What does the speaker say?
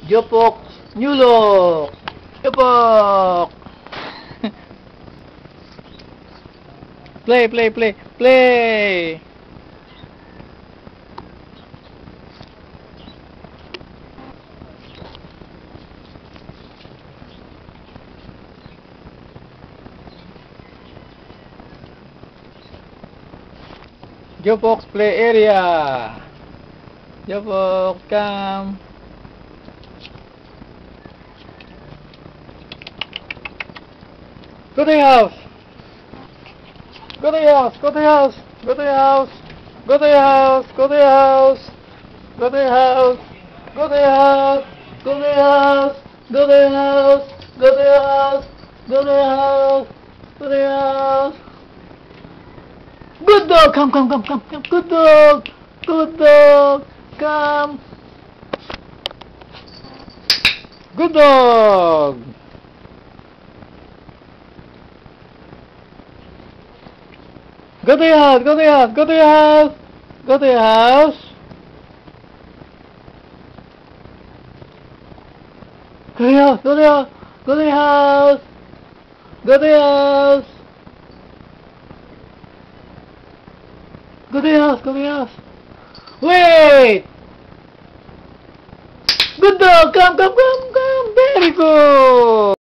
Jopok, new look. Jopok. Play. Jopok play area. Jopok, come. Go to your house. Go to your house. Go to your house. Go to your house. Go to your house. Go to your house. Go to your house. Go to your house. Go to your house. Go to your house. Go to your house. Go to your house. Go to your house. Good dog. Come. Good dog. Good dog. Come. Good dog. Go to your house. Go to your house. Go to your house. Go to your house. Go to your house. Go to your house. Go to your house. Go to your house. Go to your house. Go to your house. Wait. Good dog. Come. Very good.